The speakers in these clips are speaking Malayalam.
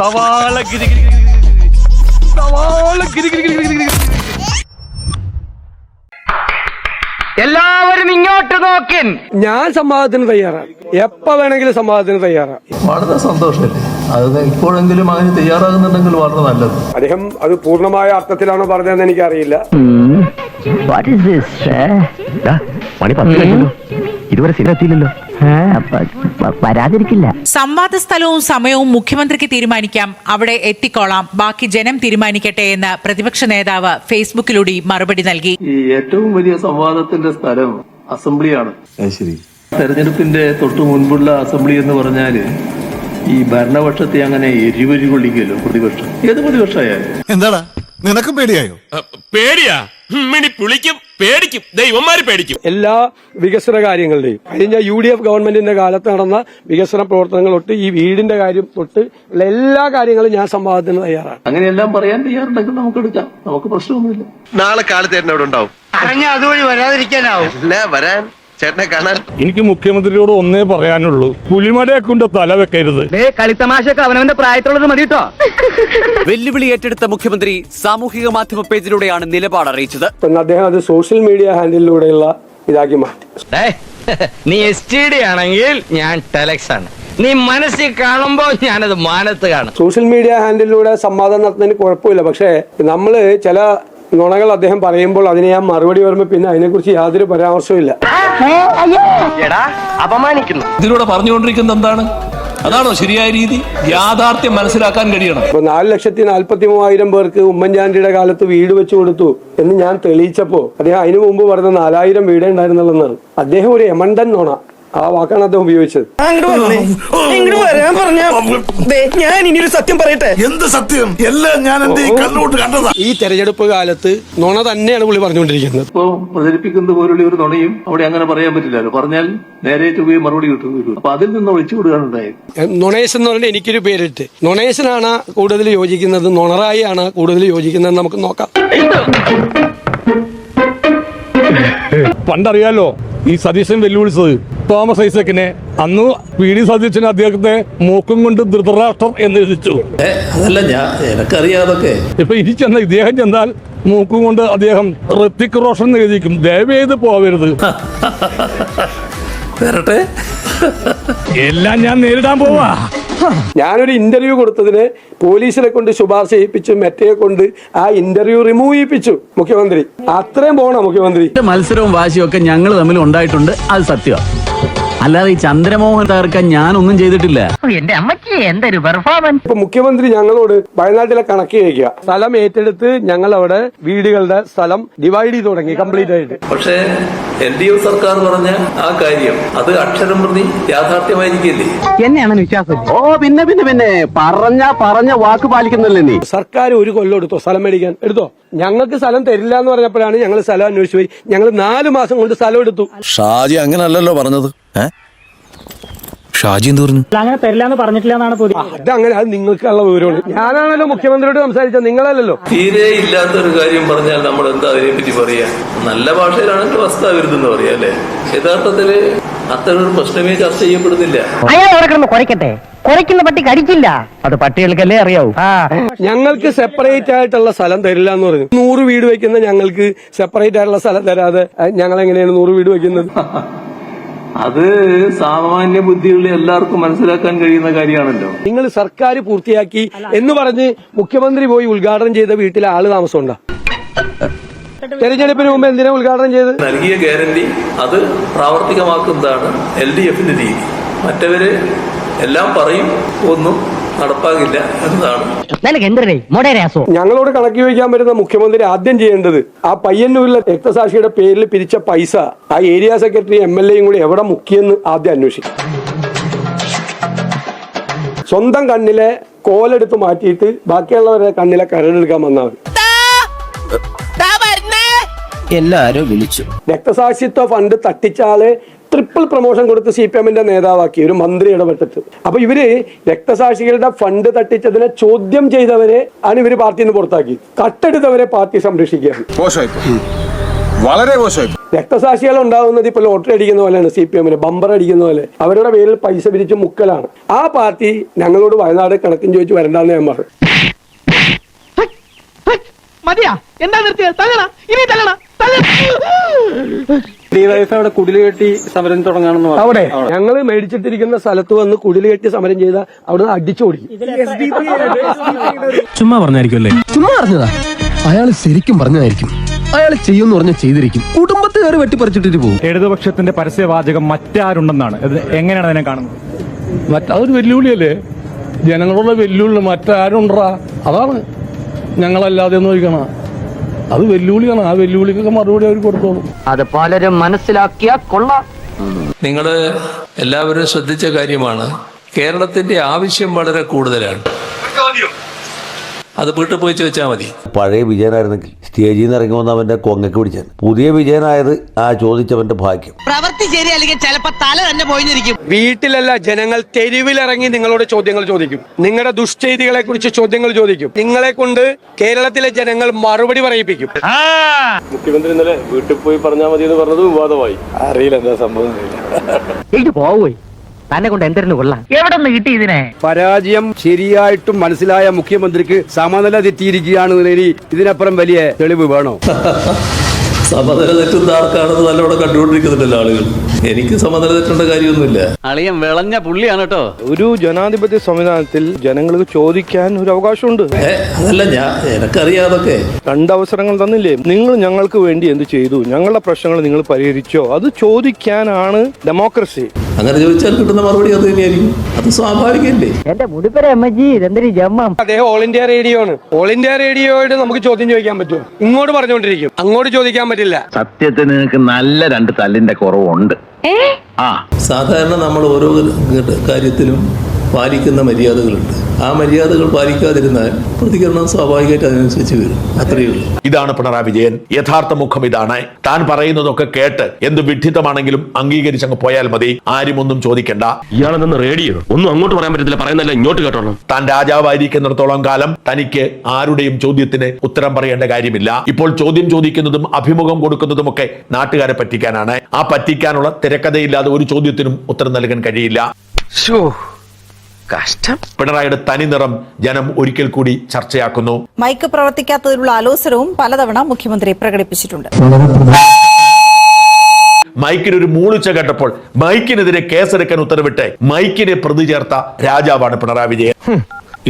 സവാള എല്ലാവരും ഇങ്ങോട്ട് നോക്കിൻ. ഞാൻ സംവാദത്തിന് തയ്യാറാണ്, എപ്പോ വേണമെങ്കിലും സംവാദത്തിന് തയ്യാറാണ്. വളരെ സന്തോഷമല്ലേ, അത് ഇപ്പോഴെങ്കിലും അതിന് തയ്യാറാകുന്നുണ്ടെങ്കിൽ വളരെ നല്ലത്. അദ്ദേഹം അത് പൂർണ്ണമായ അർത്ഥത്തിലാണോ പറഞ്ഞതെന്ന് എനിക്കറിയില്ല. ഇതുവരെ സ്ഥിരത്തില്ലല്ലോ, വരാതിരിക്കില്ല. സംവാദ സ്ഥലവും സമയവും മുഖ്യമന്ത്രിക്ക് തീരുമാനിക്കാം, അവിടെ എത്തിക്കോളാം, ബാക്കി ജനം തീരുമാനിക്കട്ടെ എന്ന് പ്രതിപക്ഷ നേതാവ് ഫേസ്ബുക്കിലൂടെ മറുപടി നൽകി. ഈ ഏറ്റവും വലിയ സംവാദത്തിന്റെ സ്ഥലം അസംബ്ലിയാണ്. ശരി, തെരഞ്ഞെടുപ്പിന്റെ തൊട്ടു മുൻപുള്ള അസംബ്ലി എന്ന് പറഞ്ഞാല് ഈ ഭരണപക്ഷത്തെ അങ്ങനെ എരിവരി കൊള്ളിക്കല്ലോ പ്രതിപക്ഷം, ഏത് പ്രതിപക്ഷമായാലും. എന്താടാ നിനക്കും പേടിയായോ? പേടിയാ, പുളിക്കും, പേടിക്കും, ദൈവന്മാര് പേടിക്കും. എല്ലാ വികസന കാര്യങ്ങളുടെയും കഴിഞ്ഞ UDF ഗവൺമെന്റിന്റെ കാലത്ത് നടന്ന വികസന പ്രവർത്തനങ്ങൾ തൊട്ട് ഈ വീടിന്റെ കാര്യം തൊട്ട് ഉള്ള എല്ലാ കാര്യങ്ങളും ഞാൻ സംവാദത്തിന് തയ്യാറാണ്. അങ്ങനെയെല്ലാം പറയാൻ തയ്യാറുണ്ടെങ്കിൽ നമുക്ക് എടുക്കാം, നമുക്ക് പ്രശ്നമൊന്നുമില്ല. നാളെ കാലത്ത് ചേട്ടൻ അവിടെ ഉണ്ടാവും. അതുവഴി വരാതിരിക്കാനാവും. വരാൻ ചേട്ടനെ കാണാൻ. എനിക്ക് മുഖ്യമന്ത്രിയോട് ഒന്നേ പറയാനുള്ളൂ, പുലിമടയെ കൊണ്ട് തല വെക്കരുത്. കളിത്തമാശക്ക് അവനവന്റെ പ്രായത്തിലുള്ളത് മതി കേട്ടോ. വെല്ലുവിളി ഏറ്റെടുത്ത മുഖ്യമന്ത്രി സാമൂഹിക മാധ്യമ പേജിലൂടെയാണ് നിലപാട് അറിയിച്ചത്. അദ്ദേഹം അത് സോഷ്യൽ മീഡിയ ഹാൻഡിലൂടെയുള്ള ഇതാക്കി മാറ്റി. നീ STD ആണെങ്കിൽ ഞാൻ ടെലക്സ് ആണ്, നീ മനസ്സിൽ കാണുമ്പോ ഞാനത് മാനത്ത് കാണും. സോഷ്യൽ മീഡിയ ഹാൻഡിലൂടെ സംവാദം നടത്തുന്നതിന് കുഴപ്പമില്ല, പക്ഷേ നമ്മള് ചില നുണകൾ അദ്ദേഹം പറയുമ്പോൾ അതിനെ ഞാൻ മറുപടി വരുമ്പോൾ പിന്നെ അതിനെക്കുറിച്ച് യാതൊരു പരാമർശവും ഇല്ല. അപമാനിക്കുന്നു. ഇതിലൂടെ പറഞ്ഞുകൊണ്ടിരിക്കുന്നത് എന്താണ്? അതാണോ ശരിയായ രീതി? യാഥാർത്ഥ്യം മനസ്സിലാക്കാൻ കഴിയണം. ഇപ്പൊ 4,43,000 പേർക്ക് ഉമ്മൻചാണ്ടിയുടെ കാലത്ത് വീട് വെച്ചു കൊടുത്തു എന്ന് ഞാൻ തെളിയിച്ചപ്പോ അദ്ദേഹം അതിനു മുമ്പ് പറഞ്ഞ 4,000 വീടേ ഉണ്ടായിരുന്നുള്ളതാണ്. അദ്ദേഹം ഒരു എമണ്ടൻ നുണ, ആ വാക്കാണ് അദ്ദേഹം ഉപയോഗിച്ചത്. ഞാൻ ഇനിയൊരു സത്യം പറയട്ടെ. എന്ത് സത്യം? എല്ലാം ഞാൻ എന്റെ ഈ കണ്ണുകൊണ്ട് കണ്ടതാ. ഈ തെരഞ്ഞെടുപ്പ് കാലത്ത് നുണ തന്നെയാണ് പുള്ളി പറഞ്ഞുകൊണ്ടിരിക്കുന്നത്. ഇപ്പൊ പ്രചരിപ്പിക്കുന്നത് പോലുള്ള ഒരു നുണയും അവിടെ അങ്ങനെ പറയാൻ പറ്റില്ലല്ലോ. പറഞ്ഞാൽ നേരെ ചൊവ്വേ മറുപടി കിട്ടും. അപ്പൊ അതിൽ നിന്ന് ഒഴിച്ചു വിടുകയാണ് ഉണ്ടായത്. നുണേശൻ എന്ന് പറഞ്ഞാൽ എനിക്കൊരു പേരിട്ട്, നുണേശനാണ് കൂടുതൽ യോജിക്കുന്നത്, നുണറായി ആണ് കൂടുതൽ യോജിക്കുന്നത്, നമുക്ക് നോക്കാം. പണ്ടറിയാലോ ഈ സതീശൻ വെല്ലുവിളിച്ചത് തോമസ് ഐസക്കിനെ. അന്ന് PD സതീശൻ അദ്ദേഹത്തെ മൂക്കും കൊണ്ട് ധൃതരാഷ്ട്രം എന്ന് എഴുതിച്ചു. അതല്ല, എനക്കറിയാതൊക്കെ. ഇപ്പൊ ഇനി ചെന്ന ഇദ്ദേഹം ചെന്നാൽ മൂക്കും കൊണ്ട് അദ്ദേഹം ഋത്തിക് റോഷൻ എഴുതിക്കും. ദയവേത് പോവരുത്. വരട്ടെ, എല്ലാം ഞാൻ നേരിടാൻ പോവാ. ഞാനൊരു ഇന്റർവ്യൂ കൊടുത്തതിന് പോലീസിനെ കൊണ്ട് ശുപാർശ ചെയ്യിപ്പിച്ചു, മെറ്റയെ കൊണ്ട് ആ ഇന്റർവ്യൂ റിമൂവ് ചെയ്യിപ്പിച്ചു മുഖ്യമന്ത്രി. അത്രയും പോണോ മുഖ്യമന്ത്രി? മത്സരവും വാശിയും ഒക്കെ ഞങ്ങൾ തമ്മിൽ ഉണ്ടായിട്ടുണ്ട്, അത് സത്യമാണ്. അല്ലാതെ ഈ ചന്ദ്രമോഹൻ തകർക്കാൻ ഞാനൊന്നും ചെയ്തിട്ടില്ല. എന്റെ അമ്മച്ചി എന്തൊരു പെർഫോമൻസ്. ഇപ്പൊ മുഖ്യമന്ത്രി ഞങ്ങളോട് വയനാട്ടിലെ കണക്ക് ചോദിക്കുക, സ്ഥലം ഏറ്റെടുത്ത് ഞങ്ങൾ അവിടെ വീടുകളുടെ സ്ഥലം ഡിവൈഡ് ചെയ്ത് തുടങ്ങി കംപ്ലീറ്റ് ആയിട്ട്. പക്ഷേ LDF സർക്കാർ പറഞ്ഞ ആ കാര്യം അത് അക്ഷരം പ്രതി യാഥാർത്ഥ്യമായിരിക്കില്ലേ? എന്നെയാണ് വിശ്വാസം. പിന്നെ പറഞ്ഞ വാക്ക് പാലിക്കുന്നില്ലേ നീ? സർക്കാർ ഒരു കൊല്ലം എടുത്തോ സ്ഥലം മേടിക്കാൻ? എടുത്തോ? ഞങ്ങൾക്ക് സ്ഥലം തരില്ല എന്ന് പറഞ്ഞപ്പോഴാണ് ഞങ്ങൾ സ്ഥലം അന്വേഷിച്ചു പോയി. ഞങ്ങൾ 4 മാസം കൊണ്ട് സ്ഥലം എടുത്തു. ഷാജി അങ്ങനല്ലല്ലോ പറഞ്ഞത്. ഷാജി എന്ത് പറഞ്ഞു? അങ്ങനെ തരില്ലാന്ന് പറഞ്ഞിട്ടില്ല എന്നാണ് അതങ്ങനെ, അത് നിങ്ങൾക്കുള്ള വിവരമാണ്. ഞാനാണല്ലോ മുഖ്യമന്ത്രിയോട് സംസാരിച്ചത്, നിങ്ങളല്ലല്ലോ. തീരെ ഇല്ലാത്തൊരു കാര്യം പറഞ്ഞാൽ നമ്മൾ എന്താ അതിനെ പറ്റി പറയാ? നല്ല ഭാഷയിലാണെങ്കിൽ വസ്തുതാവിരുദ്ധെന്ന് പറയാ അല്ലേ? യഥാർത്ഥത്തില് അത്തരൊരു പ്രശ്നമേ ചർച്ച ചെയ്യപ്പെടുന്നില്ല. കുറയ്ക്കട്ടെ, കുറയ്ക്കുന്ന പട്ടി കടിക്കില്ല, അത് പട്ടികൾക്കല്ലേ അറിയാവൂ. ഞങ്ങൾക്ക് സെപ്പറേറ്റ് ആയിട്ടുള്ള സ്ഥലം തരില്ല എന്ന് പറഞ്ഞു. 100 വീട് വെക്കുന്ന ഞങ്ങൾക്ക് സെപ്പറേറ്റ് ആയിട്ടുള്ള സ്ഥലം തരാതെ ഞങ്ങൾ എങ്ങനെയാണ് 100 വീട് വെക്കുന്നത്? അത് സാമാന്യ ബുദ്ധിയുള്ള എല്ലാവർക്കും മനസ്സിലാക്കാൻ കഴിയുന്ന കാര്യമാണല്ലോ. നിങ്ങൾ സർക്കാർ പൂർത്തിയാക്കി എന്ന് പറഞ്ഞ് മുഖ്യമന്ത്രി പോയി ഉദ്ഘാടനം ചെയ്ത വീട്ടിലെ ആള് താമസമുണ്ടോ? തെരഞ്ഞെടുപ്പിന് മുമ്പ് എന്തിനാ ഉദ്ഘാടനം ചെയ്ത്? നൽകിയ ഗ്യാരണ്ടി അത് പ്രാവർത്തികമാക്കുന്നതാണ് LDFന്റെ രീതി. മറ്റവര് എല്ലാം പറയും, ഒന്നും നടപ്പാകില്ല എന്നതാണ്. ഞങ്ങളോട് കണക്ക് ചോദിക്കാൻ വരുന്ന മുഖ്യമന്ത്രി ആദ്യം ചെയ്യേണ്ടത് ആ പയ്യന്നൂരിലെ രക്തസാക്ഷിയുടെ പേരിൽ പിരിച്ച പൈസ ആ ഏരിയ സെക്രട്ടറി MLAയും കൂടി എവിടെ മുക്കിയെന്ന് ആദ്യം അന്വേഷിക്കും. സ്വന്തം കണ്ണിലെ കോലെടുത്ത് മാറ്റിയിട്ട് ബാക്കിയുള്ളവരുടെ കണ്ണിലെ കരടെടുക്കാൻ വന്നാൽ മതി. എല്ലാരും വിളിച്ചു. രക്തസാക്ഷിത്വ ഫണ്ട് തട്ടിച്ചാളെ ട്രിപ്പിൾ പ്രൊമോഷൻ കൊടുത്ത് CPMന്റെ നേതാവാക്കി ഒരു മന്ത്രി ഇടപെട്ടിട്ട്. അപ്പൊ ഇവര് രക്തസാക്ഷികളുടെ ഫണ്ട് തട്ടിച്ചതിനെ ചോദ്യം ചെയ്തവരെ ആണ് ഇവര് പാർട്ടിയിൽ നിന്ന് പുറത്താക്കി. കട്ടെടുത്തവരെ പാർട്ടി സംരക്ഷിക്കുകയാണ്. വളരെ മോശമായി. രക്തസാക്ഷികൾ ഉണ്ടാവുന്നത് ഇപ്പോൾ ലോട്ടറി അടിക്കുന്ന പോലെയാണ്. CPM ബമ്പർ അടിക്കുന്ന പോലെ അവരുടെ പേരിൽ പൈസ പിരിച്ച് മുക്കലാണ്. ആ പാർട്ടി ഞങ്ങളോട് വയനാട് കണക്കും ചോദിച്ച് വരണ്ടെന്ന് ഞാൻ പറഞ്ഞു. മതിയാ എന്താ നിർത്തിയ തല്ലണ ഇനി തല്ലണ അവിടെ കുടില് കെട്ടി സമരം തുടങ്ങാണെന്ന് അവിടെ ഞങ്ങൾ മേടിച്ചിട്ടിരിക്കുന്ന സ്ഥലത്ത് വന്ന് കുടില് കെട്ടി സമരം ചെയ്ത അവിടെ അടിച്ചു ഓടിക്കും. ചുമ്മാ പറഞ്ഞായിരിക്കുമല്ലേ? ചുമ്മാ പറഞ്ഞതാ. അയാൾ ശരിക്കും പറഞ്ഞതായിരിക്കും. അയാൾ ചെയ്യുമെന്ന് പറഞ്ഞാൽ ചെയ്തിരിക്കും. കുടുംബത്തെ കയറി വെട്ടിപ്പറിച്ചിട്ടിട്ട് പോകും. ഇടതുപക്ഷത്തിന്റെ പരസ്യവാചകം മറ്റാരുണ്ടെന്നാണ്. എങ്ങനെയാണ് അതിനെ കാണുന്നത്? അതൊരു വെല്ലുവിളിയല്ലേ? ജനങ്ങളുടെ വെല്ലുവിളി മറ്റാരുണ്ടാ? അതാണ് ഞങ്ങളല്ലാതെ എന്ന് ചോദിക്കണം. അത് വെല്ലുവിളിയാണ്. ആ വെല്ലുവിളിക്കൊക്കെ മറുപടി അവർ കൊടുത്തോളൂ. അത് പലരും മനസ്സിലാക്കിയാ കൊള്ളാം. നിങ്ങൾ എല്ലാവരും ശ്രദ്ധിച്ച കാര്യമാണ്, കേരളത്തിന്റെ ആവശ്യം വളരെ കൂടുതലാണ്. അത് വീട്ടിൽ പോയി ചോദിച്ചാൽ മതി. പഴയ വിജയനായിരുന്നെങ്കിൽ സ്റ്റേജിൽ നിന്ന് ഇറങ്ങി വന്ന് അവന്റെ കൊങ്ങയ്ക്ക് പിടിച്ചാൽ. പുതിയ വിജയനായത് ആ ചോദിച്ചവന്റെ ഭാഗ്യം. പ്രവൃത്തി ശരിയല്ലെങ്കിൽ ചിലപ്പോ തല തന്നെ പോയിരിക്കും. വീട്ടിലല്ല, ജനങ്ങൾ തെരുവിലിറങ്ങി നിങ്ങളോട് ചോദ്യങ്ങൾ ചോദിക്കും. നിങ്ങളുടെ ദുഷ്ചെയ്തികളെ കുറിച്ച് ചോദ്യങ്ങൾ ചോദിക്കും. നിങ്ങളെ കൊണ്ട് കേരളത്തിലെ ജനങ്ങൾ മറുപടി പറയിപ്പിക്കും. മുഖ്യമന്ത്രി ഇന്നലെ വീട്ടിൽ പോയി പറഞ്ഞാൽ മതി എന്ന് പറഞ്ഞത് വിവാദമായി. അറിയില്ല എന്താ സംഭവം. പോയി തന്നെ കൊണ്ട് എന്തിനു കൊള്ളാം. എവിടെ നിന്ന് കിട്ടി ഇതിനെ? പരാജയം ശരിയായിട്ടും മനസ്സിലായ മുഖ്യമന്ത്രിക്ക് സമനില തെറ്റിയിരിക്കുകയാണ്. ഇതിനപ്പുറം വലിയ തെളിവ് വേണോ? സമനില തെറ്റുന്ന ആർക്കാണെന്ന് നല്ലോണം കണ്ടുകൊണ്ടിരിക്കുന്നുണ്ടല്ലോ ആളുകൾ. എനിക്ക് സമനില തെറ്റേണ്ട കാര്യമൊന്നുമില്ല. അളിയൻ വിളഞ്ഞ പുള്ളിയാണ് കേട്ടോ. ഒരു ജനാധിപത്യ സംവിധാനത്തിൽ ജനങ്ങൾക്ക് ചോദിക്കാൻ ഒരു അവകാശമുണ്ട്. അതല്ല, എനക്കറിയാതൊക്കെ. 2 അവസരങ്ങൾ തന്നില്ലേ? നിങ്ങൾ ഞങ്ങൾക്ക് വേണ്ടി എന്ത് ചെയ്തു? ഞങ്ങളുടെ പ്രശ്നങ്ങൾ നിങ്ങൾ പരിഹരിച്ചോ? അത് ചോദിക്കാനാണ് ഡെമോക്രസി. അങ്ങനെ ചോദിച്ചാൽ കിട്ടുന്ന മറുപടി അത് തന്നെയായിരിക്കും. അത് സ്വാഭാവികമല്ലേ? എന്റെ മുടിപ്പര അമ്മജി ഇതെന്തൊരു ജമ്മം. അദ്ദേഹം ഓൾ ഇന്ത്യ റേഡിയോ ആണ്. ഓൾ ഇന്ത്യ റേഡിയോയോട് നമുക്ക് ചോദ്യം ചോദിക്കാൻ പറ്റുമോ? ഇങ്ങോട്ട് പറഞ്ഞുകൊണ്ടിരിക്കും, അങ്ങോട്ട് ചോദിക്കാൻ പറ്റില്ല. സത്യത്തിന് നിനക്ക് നല്ല 2 തല്ലിന്റെ കുറവുണ്ട്. സാധാരണ നമ്മൾ ഓരോ കാര്യത്തിലും പാലിക്കുന്ന മര്യാദകളുണ്ട്. ആ മര്യാദകൾ പാലിക്കാതിരുന്നാൽ പ്രതികരണം സ്വാഭാവികമായിട്ട് അതിനനുസരിച്ച് വരും. അത്രയേ ഉള്ളൂ. ഇതാണ് പിണറായി വിജയൻ. യഥാർത്ഥ മുഖം ഇതാണ്. താൻ പറയുന്നതൊക്കെ കേട്ട് എന്ത് വിഡ്ഢിത്തമാണെങ്കിലും അംഗീകരിച്ചങ്ങ് പോയാൽ മതി. ആരും ഒന്നും ചോദിക്കണ്ട. ഇയാളെന്ന് റേഡിയോ ഒന്നും അങ്ങോട്ട് പറയാൻ പറ്റത്തില്ല. പറയുന്നല്ല ഇങ്ങോട്ട് കേട്ടോളൂ. താൻ രാജാവായിരിക്കുന്നിടത്തോളം കാലം തനിക്ക് ആരുടെയും ചോദ്യത്തിന് ഉത്തരം പറയേണ്ട കാര്യമില്ല. ഇപ്പോൾ ചോദ്യം ചോദിക്കുന്നതും അഭിമുഖം കൊടുക്കുന്നതുമൊക്കെ നാട്ടുകാരെ പറ്റിക്കാനാണ്. ആ പറ്റിക്കാനുള്ള തിരക്കഥയില്ലാതെ ഒരു ചോദ്യത്തിനും ഉത്തരം നൽകാൻ കഴിയില്ല. പിണറായിയുടെ തനി നിറം ജനം ഒരിക്കൽ കൂടി ചർച്ചയാക്കുന്നു. മൈക്ക് പ്രവർത്തിക്കാത്തതിലുള്ള ആലോചനവും പലതവണ മുഖ്യമന്ത്രി പ്രകടിപ്പിച്ചിട്ടുണ്ട്. മൈക്കിനൊരു മൂളിച്ച കേട്ടപ്പോൾ മൈക്കിനെതിരെ കേസെടുക്കാൻ ഉത്തരവിട്ട് മൈക്കിനെ പ്രതി ചേർത്ത രാജാവാണ് പിണറായി വിജയൻ.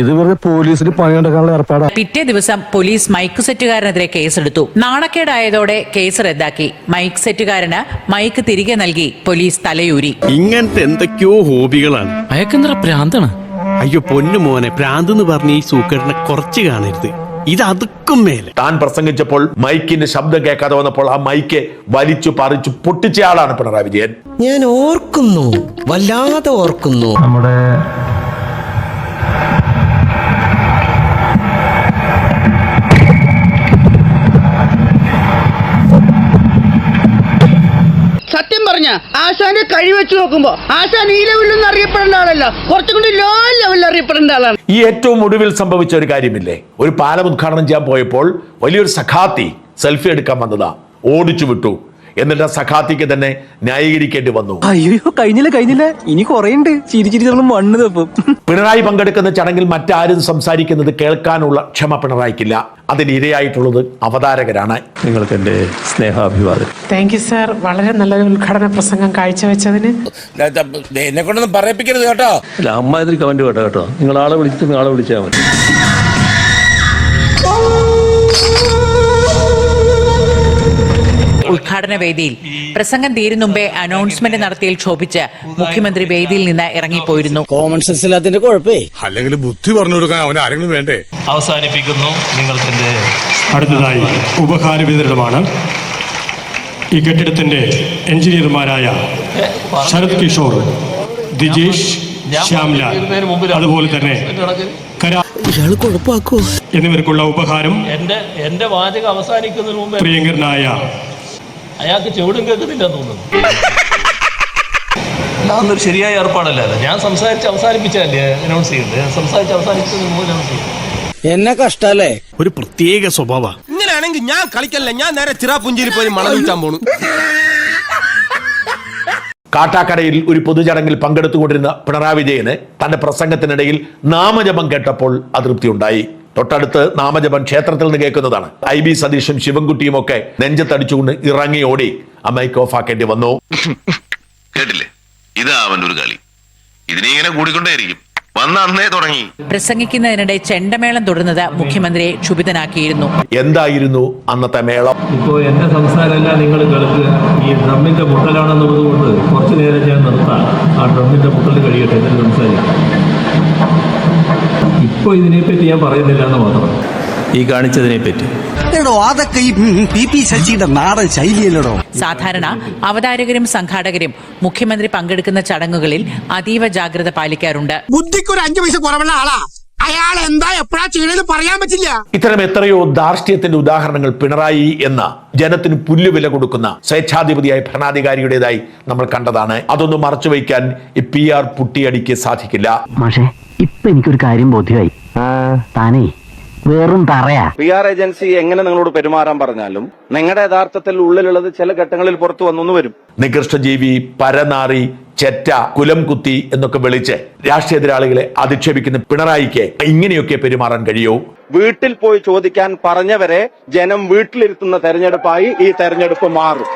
ഇത് വെറുതെ പോലീസിന് പണിയുണ്ടാക്കാനുള്ള ഏർപ്പാടാണ്. പിറ്റേ ദിവസം പോലീസ് മൈക്ക് സെറ്റുകാരനെതിരെ കേസെടുത്തു. നാണക്കേടായതോടെ കേസ് റദ്ദാക്കി. മൈക്ക് സെറ്റുകാരന് മൈക്ക് തിരികെ നൽകി പോലീസ് തലയൂരി. ഇങ്ങനത്തെ എന്തൊക്കെയോ ഹോബികളാണ്. അയക്കെന്തറ പ്രാന്താണ്. അയ്യോ പൊന്നു മോനെ, പ്രാന്തെന്ന് പറഞ്ഞ് ഈ സൂക്കേടിനെ കുറച്ച് കാണരുത്. ഇത് അതുക്കും മേലെ. താൻ പ്രസംഗിച്ചപ്പോൾ മൈക്കിന്റെ ശബ്ദം കേൾക്കാതെ വന്നപ്പോൾ ആ മൈക്ക് വലിച്ചു പറിച്ചു പൊട്ടിച്ച ആളാണ് പിണറായി വിജയൻ. ഞാൻ ഓർക്കുന്നു, വല്ലാതെ ഓർക്കുന്നു. നമ്മുടെ സത്യം പറഞ്ഞ ആശാന്റെ കഴി വെച്ച് നോക്കുമ്പോ ആശാൻ ഈ ലെവലിൽ അറിയപ്പെടേണ്ട ആളല്ല, കുറച്ചും കൂടി ലോ ലെവലിൽ അറിയപ്പെടേണ്ട ആളാണ്. ഈ ഏറ്റവും ഒടുവിൽ സംഭവിച്ച ഒരു കാര്യമില്ലേ? ഒരു പാലം ഉദ്ഘാടനം ചെയ്യാൻ പോയപ്പോൾ വലിയൊരു സഖാത്തി സെൽഫി എടുക്കാൻ വന്നതാ, ഓടിച്ചു വിട്ടു. എന്നിട്ട് സഖാത്തിക്ക് തന്നെ ന്യായീകരിക്കേണ്ടി വന്നു. അയ്യോ കഴിഞ്ഞില്ല, ഇനി കുറേയുണ്ട്. ചിരി മണ്ണ് തപ്പും. പിണറായി പങ്കെടുക്കുന്ന ചടങ്ങിൽ മറ്റാരും സംസാരിക്കുന്നത് കേൾക്കാനുള്ള ക്ഷമ പിണറായിക്കില്ല. അതിന് ഇരയായിട്ടുള്ളത് അവതാരകരാണ്. നിങ്ങൾക്ക് എന്റെ സ്നേഹാഭിവാദം. Thank you sir. വളരെ നല്ലൊരു ഉദ്ഘാടന പ്രസംഗം കാഴ്ചവെച്ചതിന്. എന്നെ കൊണ്ടൊന്നും പറയിപ്പിക്കരുത് കേട്ടോ. അല്ല, അമ്മാതിരി കമന്റ് കേട്ടോ. നിങ്ങൾ ആളെ വിളിച്ചാൽ മതി. ഉദ്ഘാടന വേദിയിൽ പ്രസംഗം തീരും മുമ്പേ അനൗൺസ്മെന്റ് നടത്തിയിൽ ക്ഷോഭിച്ച് മുഖ്യമന്ത്രി വേദിയിൽ നിന്ന് ഇറങ്ങിപ്പോയിരുന്നു. Common sense ഇല്ലാത്തതിന്റെ കുഴപ്പേ. അല്ലെങ്കിൽ ബുദ്ധി പറഞ്ഞു കൊടുക്കാൻ അവൻ ആരെങ്കിലും വേണ്ടേ? അവസാനിപ്പിക്കുന്നു. നിങ്ങൾക്ക് അടുത്തതായി ഉപഹാര വിതരണമാണ്. ഈ കെട്ടിടത്തിന്റെ എഞ്ചിനീയർമാരായ ശരത് കിഷോർ, ദിജേഷ്, ശ്യാംലാൽ, അതുപോലെ തന്നെ ഇയാള് കുഴപ്പമാക്കോ എന്നിവർക്കുള്ള ഉപഹാരം എന്റെ വാചകം അവസാനിക്കുന്നതിന് മുമ്പ് പ്രിയങ്കരനായ അയാൾക്ക് ചെവിടും കേൾക്കുന്നില്ലെന്ന് തോന്നുന്നു. അതൊന്നൊരു ശരിയായ ഏർപ്പാടല്ല. ഞാൻ സംസാരിച്ച് അവസാനിപ്പിച്ചല്ലേ അനൗൺസ് ചെയ്യുന്നത്. സംസാരിച്ച് അവസാനിക്കുന്നതിന് മുമ്പ് അനൗൺസ് ചെയ്യും. എന്നെ കഷ്ടല്ലേ. ഒരു പ്രത്യേക സ്വഭാവ. ഇങ്ങനെ അങ്ങനെയാണെങ്കിൽ ഞാൻ കളിക്കല്ല, ഞാൻ നേരെ ചിറാപുഞ്ചിയിൽ പോയി മണം വിൽക്കാൻ പോണു. കാട്ടാക്കടയിൽ ഒരു പൊതുചടങ്ങിൽ പങ്കെടുത്തുകൊണ്ടിരുന്ന പിണറായി വിജയന് തന്റെ പ്രസംഗത്തിനിടയിൽ നാമജപം കേട്ടപ്പോൾ അതൃപ്തിയുണ്ടായി. തൊട്ടടുത്ത് നാമജപം ക്ഷേത്രത്തിൽ നിന്ന് കേൾക്കുന്നതാണ്. IB സതീഷും ശിവൻകുട്ടിയും ഒക്കെ നെഞ്ചത്തടിച്ചുകൊണ്ട് ഇറങ്ങി ഓടി ആ മൈക്ക് ഓഫ് ആക്കേണ്ടി വന്നു. കേട്ടില്ലേ, ഇതാ അവന്റെ ഒരു കളി. ഇതിനിങ്ങനെ കൂടിക്കൊണ്ടേയിരിക്കും. വന്ന അന്നേ തുടങ്ങി. പ്രസംഗിക്കുന്നതിനിടെ ചെണ്ടമേളം തുടർന്നത് മുഖ്യമന്ത്രിയെ ക്ഷുഭിതനാക്കിയിരുന്നു. എന്തായിരുന്നു അന്നത്തെ മേളം? ഇപ്പോൾ എന്റെ സംസാരമല്ല നിങ്ങൾ കേൾക്കുക. ഈ ഡ്രമ്മിന്റെ മുട്ടലാണെന്നുള്ളത് കൊണ്ട് കുറച്ചു നേരം ഞാൻ നിർത്താം. ആ ഡ്രമ്മിന്റെ മുട്ടൽ കഴിയട്ടെ, എന്നിട്ട് സംസാരിക്കാം. ഇപ്പോൾ ഇതിനെപ്പറ്റി ഞാൻ പറയുന്നില്ല എന്ന് മാത്രം, ഈ കാണിച്ചതിനെ പറ്റി. അതൊക്കെ ഈ PP ശശിയുടെ നാടൻ ശൈലിയല്ലടോ. സാധാരണ അവതാരകരും സംഘാടകരും മുഖ്യമന്ത്രി പങ്കെടുക്കുന്ന ചടങ്ങുകളിൽ അതീവ ജാഗ്രത പാലിക്കാറുണ്ട്. ബുദ്ധിക്ക് ഒരു 5 പൈസ കുറവുള്ള ആളാ അയാൾ. എന്താ എപ്പോഴാ ചെയ്യണമെന്ന് പറയാൻ പറ്റില്ല. ഇത്തരം എത്രയോ ധാർഷ്ട്യത്തിന്റെ ഉദാഹരണങ്ങൾ പിണറായി എന്ന ജനത്തിന് പുല്ലുവില കൊടുക്കുന്ന സ്വേച്ഛാധിപതിയായ ഭരണാധികാരിയുടേതായി നമ്മൾ കണ്ടതാണ്. അതൊന്നും മറച്ചുവെക്കാൻ ഈ PR പുട്ടിയടിക്ക് സാധിക്കില്ല. പക്ഷേ ഇപ്പൊ എനിക്കൊരു കാര്യം ബോധ്യമായി. താനേ വെറും പറയാ. PR ഏജൻസി എങ്ങനെ നിങ്ങളോട് പെരുമാറാൻ പറഞ്ഞാലും നിങ്ങളുടെ യഥാർത്ഥത്തിൽ ഉള്ളിലുള്ളത് ചില ഘട്ടങ്ങളിൽ പുറത്തു വന്നു വരും. നികൃഷ്ടജീവി, പരനാറി, ചെറ്റ, കുലം കുത്തി എന്നൊക്കെ വിളിച്ച് രാഷ്ട്രീയ എതിരാളികളെ അധിക്ഷേപിക്കുന്ന പിണറായിക്ക് ഇങ്ങനെയൊക്കെ പെരുമാറാൻ കഴിയൂ? വീട്ടിൽ പോയി ചോദിക്കാൻ പറഞ്ഞവരെ ജനം വീട്ടിലിരുത്തുന്ന തെരഞ്ഞെടുപ്പായി ഈ തെരഞ്ഞെടുപ്പ് മാറും.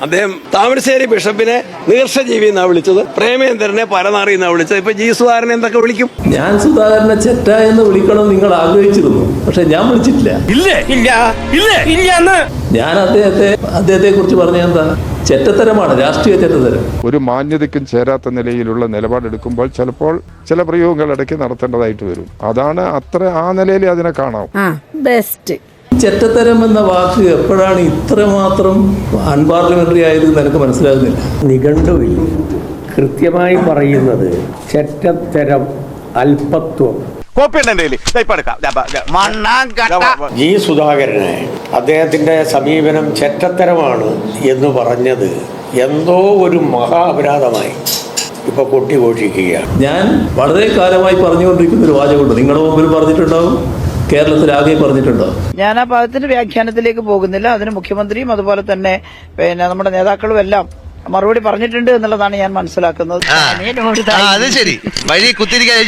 അദ്ദേഹം താമരശ്ശേരി ബിഷപ്പിനെ നീർഷജീവി എന്നാ വിളിച്ചത്, പ്രേമേന്ദ്രനെ പരനാറി എന്നാ വിളിച്ചത്. ഇപ്പൊ G. സുധാകരനെ എന്തൊക്കെ വിളിക്കും? ഞാൻ സുധാകരനെ ചെറ്റ എന്ന് വിളിക്കണം നിങ്ങൾ ആഗ്രഹിച്ചിരുന്നു, പക്ഷെ ഞാൻ വിളിച്ചിട്ടില്ല. ഞാൻ അദ്ദേഹത്തെ കുറിച്ച് പറഞ്ഞ എന്താ? ചെറ്റത്തരമാണ്, രാഷ്ട്രീയ ചെറ്റത്തരം. ഒരു മാന്യതയ്ക്കും ചേരാത്ത നിലയിലുള്ള നിലപാടെടുക്കുമ്പോൾ ചിലപ്പോൾ ചില പ്രയോഗങ്ങൾ ഇടയ്ക്ക് നടത്തേണ്ടതായിട്ട് വരും. അതാണ് ആ നിലയിൽ അതിനെ കാണാം. ബെസ്റ്റ്. ചെറ്റത്തരം എന്ന വാക്ക് എപ്പോഴാണ് ഇത്രമാത്രം അൺപാർലമെന്ററി ആയത് എനിക്ക് മനസ്സിലാകുന്നില്ല. നിഘണ്ടുവിൽ കൃത്യമായി പറയുന്നത് ചെറ്റത്തരം, അല്പത്വം. G. സുധാകരനെ അദ്ദേഹത്തിന്റെ സമീപനം ചെറ്റത്തരമാണ് എന്ന് പറഞ്ഞത് എന്തോ ഒരു മഹാ അപരാധമായി ഇപ്പൊ കൊട്ടിഘോഷിക്കുകയാണ്. ഞാൻ വളരെ കാലമായി പറഞ്ഞുകൊണ്ടിരിക്കുന്ന ഒരു വാചകമുണ്ട്, നിങ്ങളുടെ മുമ്പിൽ പറഞ്ഞിട്ടുണ്ടാവും, കേരളത്തിലാകെ പറഞ്ഞിട്ടുണ്ടോ? ഞാൻ ആ പദത്തിന്റെ വ്യാഖ്യാനത്തിലേക്ക് പോകുന്നില്ല. അതിന് മുഖ്യമന്ത്രിയും അതുപോലെ തന്നെ നമ്മുടെ നേതാക്കളും എല്ലാം മറുപടി പറഞ്ഞിട്ടുണ്ട് എന്നുള്ളതാണ് ഞാൻ മനസ്സിലാക്കുന്നത്. അത് ശരി, വഴി കുത്തിരിക്കാൻ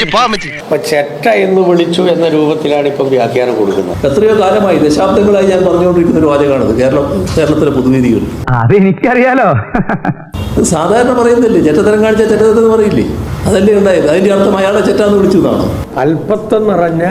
ചെറ്റ എന്ന് വിളിച്ചു എന്ന രൂപത്തിലാണ് ഇപ്പം വ്യാഖ്യാനം കൊടുക്കുന്നത്. എത്രയോ കാലമായി, ദശാബ്ദങ്ങളായി ഞാൻ പറഞ്ഞുകൊണ്ടിരിക്കുന്ന ഒരു വാചകമാണത് കേരളത്തിലെ പൊതുവേദികൾ. അതെനിക്കറിയാലോ. സാധാരണ പറയുന്നില്ലേ, ചെറ്റത്തരം കാണിച്ചാൽ ചെറ്റത്തരം പറയില്ലേ? അതല്ലേ ഉണ്ടായത്. അതിന്റെ അർത്ഥം അയാളെ ചെറ്റാന്ന് വിളിച്ചു എന്നാണോ? അല്പത്വം നിറഞ്ഞ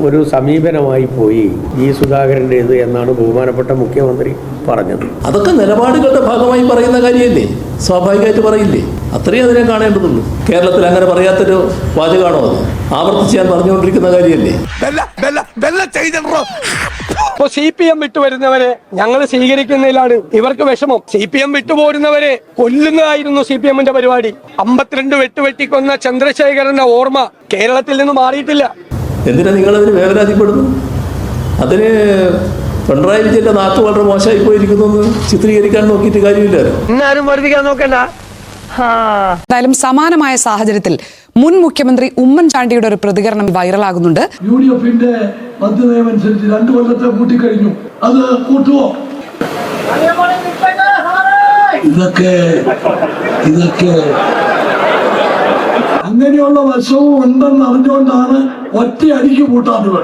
ഒരു സമീപനമായി പോയി G. സുധാകരൻ്റേത് എന്നാണ് ബഹുമാനപ്പെട്ട മുഖ്യമന്ത്രി പറഞ്ഞത്. അതൊക്കെ നിലപാടുകളുടെ ഭാഗമായി പറയുന്ന കാര്യമല്ലേ, സ്വാഭാവികമായിട്ട് പറയില്ലേ? അത്രയും അതിനെ കാണേണ്ടതുള്ളൂ. കേരളത്തിൽ അങ്ങനെ പറയാത്തൊരു വാചകമാണോ അത്? ആവർത്തിച്ച് ഞാൻ പറഞ്ഞുകൊണ്ടിരിക്കുന്ന കാര്യമല്ലേ? ഇപ്പൊ CPM വിട്ടുവരുന്നവരെ ഞങ്ങൾ സ്വീകരിക്കുന്നതിലാണ് ഇവർക്ക് വിഷമം. CPM വിട്ടുപോരുന്നവരെ കൊല്ലുന്നതായിരുന്നു CPM-ന്റെ പരിപാടി. 52 വെട്ടുവെട്ടിക്കൊന്ന ചന്ദ്രശേഖരന്റെ ഓർമ്മ കേരളത്തിൽ നിന്ന് മാറിയിട്ടില്ല. എന്തിനാ നിങ്ങളതിന് വേവലാതിപ്പെടുന്നു? അതിന് പിണറായി വിജയന്റെ നാക്ക് വളരെ മോശമായി പോയിരിക്കുന്നു എന്ന് ചിത്രീകരിക്കാൻ നോക്കിയിട്ട് കാര്യമില്ലല്ലോ. ഇന്നാരും വർദ്ധിക്കാൻ നോക്കണ്ട. എന്തായാലും സമാനമായ സാഹചര്യത്തിൽ മുൻ മുഖ്യമന്ത്രി ഉമ്മൻചാണ്ടിയുടെ ഒരു പ്രതികരണം വൈറലാകുന്നുണ്ട്. UDF-ന്റെ മദ്യനയമനുസരിച്ച് 2 കൊല്ലത്തെ കൂട്ടിക്കഴിഞ്ഞു. അത് കൂട്ടുവോ? ഇതൊക്കെ അങ്ങനെയുള്ള വശവും ഉണ്ടെന്ന് അറിഞ്ഞുകൊണ്ടാണ് ഒറ്റ അടിക്ക് കൂട്ടാത്തത്.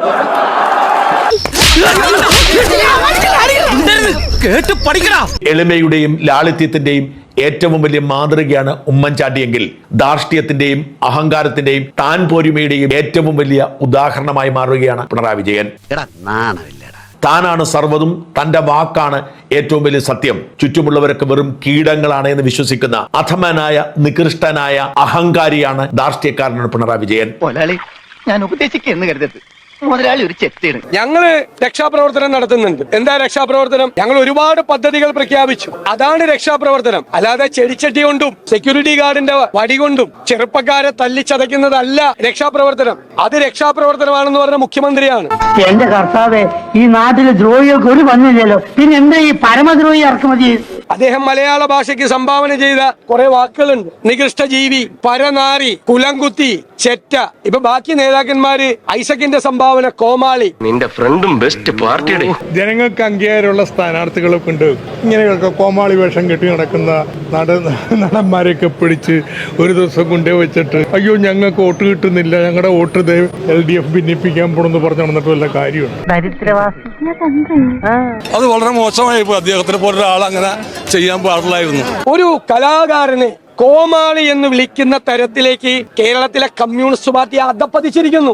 എളിമയുടെയും ലാളിത്യത്തിന്റെയും ഏറ്റവും വലിയ മാതൃകയാണ് ഉമ്മൻചാണ്ടിയെങ്കിൽ ധാർഷ്ട്യത്തിന്റെയും അഹങ്കാരത്തിന്റെയും താൻ പോരുമയുടെയും ഏറ്റവും വലിയ ഉദാഹരണമായി മാറുകയാണ് പിണറായി വിജയൻ. താനാണ് സർവ്വതും, തന്റെ വാക്കാണ് ഏറ്റവും വലിയ സത്യം, ചുറ്റുമുള്ളവരൊക്കെ വെറും കീടങ്ങളാണ് എന്ന് വിശ്വസിക്കുന്ന അധമനായ, നികൃഷ്ടനായ, അഹങ്കാരിയാണ്, ധാർഷ്ട്യക്കാരനാണ് പിണറായി വിജയൻ. ഞാൻ ഉപദേശിക്കുന്നു കരുതരുത്, മുതലാളി ഒരു ചെറ്റാണ്. ഞങ്ങള് രക്ഷാപ്രവർത്തനം നടത്തുന്നുണ്ട്. എന്താ രക്ഷാപ്രവർത്തനം? ഞങ്ങൾ ഒരുപാട് പദ്ധതികൾ പ്രഖ്യാപിച്ചു. അതാണ് രക്ഷാപ്രവർത്തനം. അല്ലാതെ ചെടിച്ചട്ടി കൊണ്ടും സെക്യൂരിറ്റി ഗാർഡിന്റെ വടി കൊണ്ടും ചെറുപ്പക്കാരെ തല്ലിച്ചതയ്ക്കുന്നതല്ല രക്ഷാപ്രവർത്തനം. അത് രക്ഷാപ്രവർത്തനമാണെന്ന് പറഞ്ഞ മുഖ്യമന്ത്രിയാണ്. എന്റെ കർത്താവേ, ഈ നാട്ടിലെ ദ്രോഹികൾക്ക് ഒരു പന്നില്ലല്ലോ, പിന്നെ എന്താ ഈ പരമദ്രോഹി ഇറക്കുമതി? അദ്ദേഹം മലയാള ഭാഷയ്ക്ക് സംഭാവന ചെയ്ത കുറെ വാക്കുകളുണ്ട്. നികൃഷ്ട ജീവി, പരനാറി, കുലംകുത്തി, ചെറ്റ. ഇപ്പൊ ബാക്കി നേതാക്കന്മാര് ഐസക്കിന്റെ സംഭാവന കോമാളി. നിന്റെ ഫ്രണ്ടും ബെസ്റ്റ് പാർട്ടിയുടെ ജനങ്ങൾക്ക് അംഗീകാരമുള്ള സ്ഥാനാർത്ഥികളൊക്കെ ഉണ്ട്. ഇങ്ങനെയൊക്കെ കോമാളി വേഷം കെട്ടി നടക്കുന്ന നടന്മാരെയൊക്കെ പിടിച്ച് ഒരു ദിവസം കൊണ്ടേ വെച്ചിട്ട് അയ്യോ ഞങ്ങൾക്ക് വോട്ട് കിട്ടുന്നില്ല, ഞങ്ങളുടെ വോട്ട് LDF ഭിന്നിപ്പിക്കാൻ പോണെന്ന് പറഞ്ഞു നടന്നിട്ട് വല്ല കാര്യമുണ്ട്? അത് വളരെ മോശമായി. അദ്ദേഹത്തിനെ പോലെ ഒരാൾ അങ്ങനെ ചെയ്യാൻ പാടില്ലായിരുന്നു. ഒരു കലാകാരനെ കോമാളി എന്ന് വിളിക്കുന്ന തരത്തിലേക്ക് കേരളത്തിലെ കമ്മ്യൂണിസ്റ്റ് പാർട്ടി അധപ്പതിച്ചിരിക്കുന്നു.